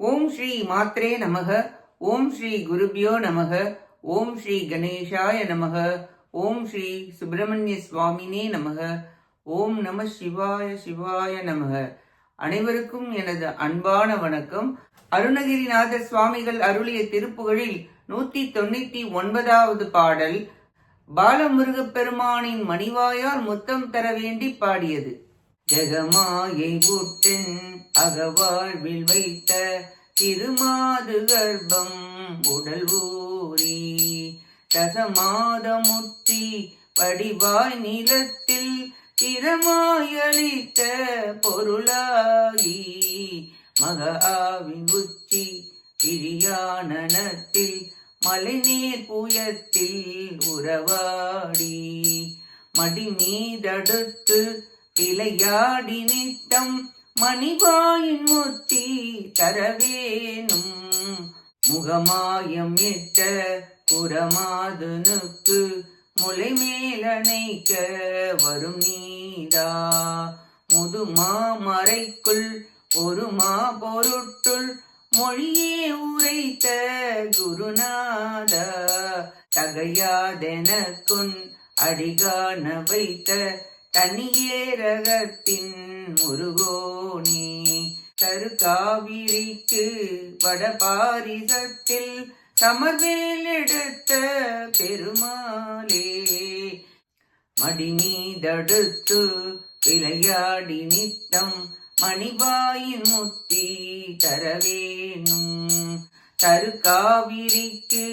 ஓம் ஸ்ரீ மாத்ரே நமக. ஓம் ஸ்ரீ குருபியோ நமக. ஓம் ஸ்ரீ கணேஷாய நமக. ஓம் ஸ்ரீ சுப்பிரமணிய சுவாமினே நமக. ஓம் நம சிவாய சிவாய நமக. அனைவருக்கும் எனது அன்பான வணக்கம். அருணகிரிநாத சுவாமிகள் அருளிய திருப்புகழில் 199வது பாடல் பாலமுருகப் பெருமானின் மணிவாயால் முத்தம் தர வேண்டி பாடியது. ஜெகமாயை ஊட்டென் அகவாழ்வில் வைத்த திருமாது கர்ப்பம் உடல் ஊறி தசமாதமுற்றி படிவாய் நிலத்தில் திறமாயளித்த பொருளாகி மக ஆவின் உச்சி பிரியானத்தில் மலைநீர் புயத்தில் உறவாடி மடி மீதடுத்து விளையாடி நித்தம் மணிவாயின் முத்தி தரவேனும் முகமாயம் இட்ட புறமாதுனுக்கு முளை மேலணைக்க வரும் நீதா முதுமா மறைக்குள் ஒரு மா பொருட்டுள் மொழியே உரைத்த குருநாதா தகையாதெனக்குன் அடிகான வைத்த தனியேரகத்தின் முருகோனே தருகாவிரிக்கு வடபாரிசத்தில் சமர்வேலெடுத்த பெருமாளே மடி மீதடுத்து விளையாடி நித்தம் மணிவாயின் முத்தி தரவேனும் தருகாவிரிக்கு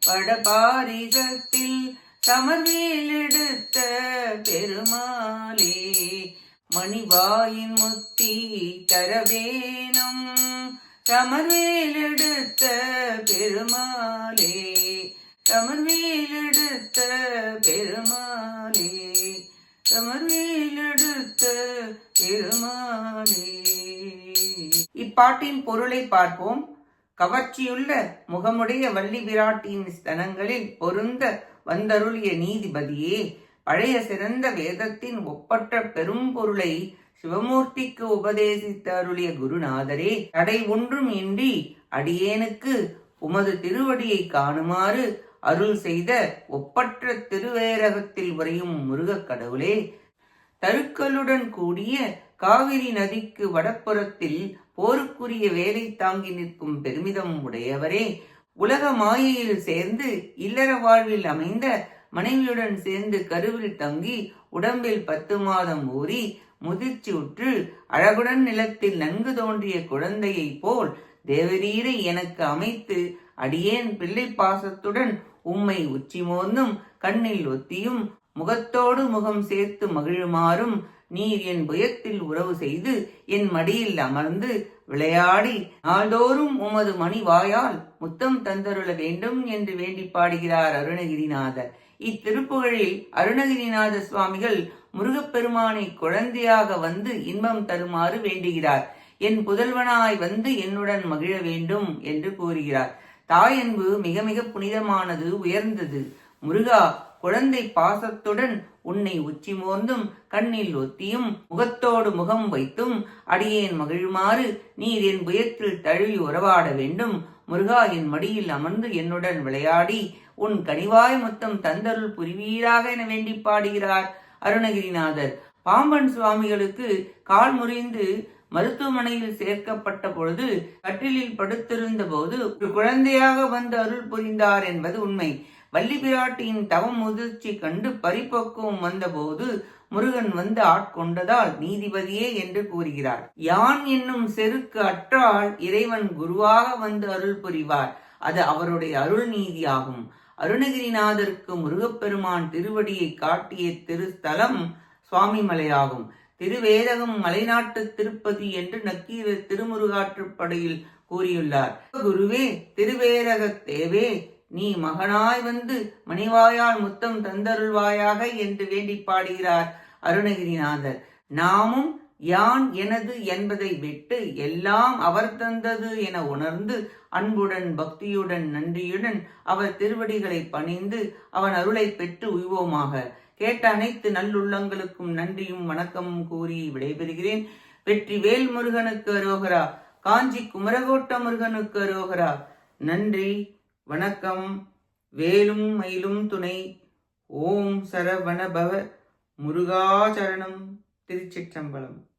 வடபாரிசத்தில் சமர்வேலெடுத்த பெருமாளே மணிவாயின் முத்தி தரவேனும் சமர்வேலெடுத்த பெருமாளே சமர்வேலெடுத்த பெருமாளே சமர்வேலெடுத்த பெருமாளே. இப்பாட்டின் பொருளை பார்ப்போம். கவர்ச்சியுள்ள முகமுடைய வள்ளி பிராட்டியின் ஸ்தனங்களில் பொருந்த வந்தருளிய நீதிபதியே, பழைய சிறந்த வேதத்தின் ஒப்பற்ற பெரும் பொருளை சிவமூர்த்திக்கு உபதேசித்த அருளிய குருநாதரே, தடை ஒன்றும் இன்றி அடியேனுக்கு உமது திருவடியை காணுமாறு அருள் செய்த ஒப்பற்ற திருவேரகத்தில் உறையும் முருகக் கடவுளே, தருக்களுடன் கூடிய காவிரி நதிக்கு வடப்புறத்தில் போருக்குரிய வேலை தாங்கி நிற்கும் பெருமிதம் உடையவரே, உலக மாயையில் சேர்ந்து இல்லற வாழ்வில் அமைந்த மனைவியுடன் சேர்ந்து கருவில் தங்கி உடம்பில் 10 மாதம் ஊறி முதிர்ச்சி உற்று அழகுடன் நிலத்தில் நன்கு தோன்றிய குழந்தையை போல் தேவரீரை எனக்கு அமைத்து அடியேன் பிள்ளை பாசத்துடன் உம்மை உச்சி மோந்தும் கண்ணில் ஒத்தியும் முகத்தோடு முகம் சேர்த்து மகிழுமாறும் நீர் என் புயத்தில் உறவு செய்து என் மடியில் அமர்ந்து விளையாடி நாள்தோறும் உமது மணி வாயால் முத்தம் தந்தருள வேண்டும் என்று வேண்டி பாடுகிறார் அருணகிரிநாதர். இத்திருப்புகழில் அருணகிரிநாத சுவாமிகள் முருகப்பெருமானை குழந்தையாக வந்து இன்பம் தருமாறு வேண்டுகிறார். என் புதல்வனாய் வந்து என்னுடன் மகிழ வேண்டும் என்று கூறுகிறார். தாயன்பு மிக மிக புனிதமானது, உயர்ந்தது. முருகா, குழந்தை பாசத்துடன் உன்னை உச்சி மோர்ந்தும் கண்ணில் ஒத்தியும் முகத்தோடு முகம் வைத்தும் அடியேன் மகிழுமாறு நீர் என் புயத்தில் தழுவி உறவாட வேண்டும். முருகா, என் மடியில் அமர்ந்து என்னுடன் விளையாடி உன் கனிவாய் முத்தம் தந்தருள் புரிவீராக என வேண்டி பாடுகிறார் அருணகிரிநாதர். பாம்பன் சுவாமிகளுக்கு கால் முறிந்து மருத்துவமனையில் சேர்க்கப்பட்ட பொழுது கட்டிலில் படுத்திருந்த போது ஒரு குழந்தையாக வந்து அருள் புரிந்தார் என்பது உண்மை. வள்ளி பிராட்டியின் தவம் முதிர்ச்சி கண்டு பரிபக்குவம் வந்தபோது முருகன் வந்து ஆட்கொண்டதால் நீதிபதியே என்று கூறுகிறார். யான் என்னும் செருக்கு அற்றால் இறைவன் குருவாக வந்து அருள் புரிவார். அது அவருடைய அருள் நீதியாகும். அருணகிரிநாதருக்கு முருகப்பெருமான் திருவடியை காட்டிய திருஸ்தலம் சுவாமிமலையாகும். திருவேரகம் மலைநாட்டு திருப்பதி என்று நக்கீரர் திருமுருகாற்றுப்படையில் கூறியுள்ளார். குருவே, திருவேரக தேவே, நீ மகனாய் வந்து மணிவாயால் முத்தம் தந்தருள்வாயாக என்று வேண்டி பாடுகிறார் அருணகிரிநாதர். நாமும் யான் எனது என்பதை விட்டு எல்லாம் அவர் தந்தது என உணர்ந்து அன்புடன் பக்தியுடன் நன்றியுடன் அவர் திருவடிகளை பணிந்து அவன் அருளை பெற்று உய்வோமாக. கேட்ட அனைத்து நல்லுள்ளங்களுக்கும் நன்றியும் வணக்கமும் கூறி விடைபெறுகிறேன். வெற்றி வேல் முருகனுக்கு அரோகரா. காஞ்சி குமரகோட்ட முருகனுக்கு அரோகரா. நன்றி, வணக்கம். வேலும் மயிலும் துணை. ஓம் சரவணபவ முருகாச்சரணம். திருச்சிற்றம்பலம்.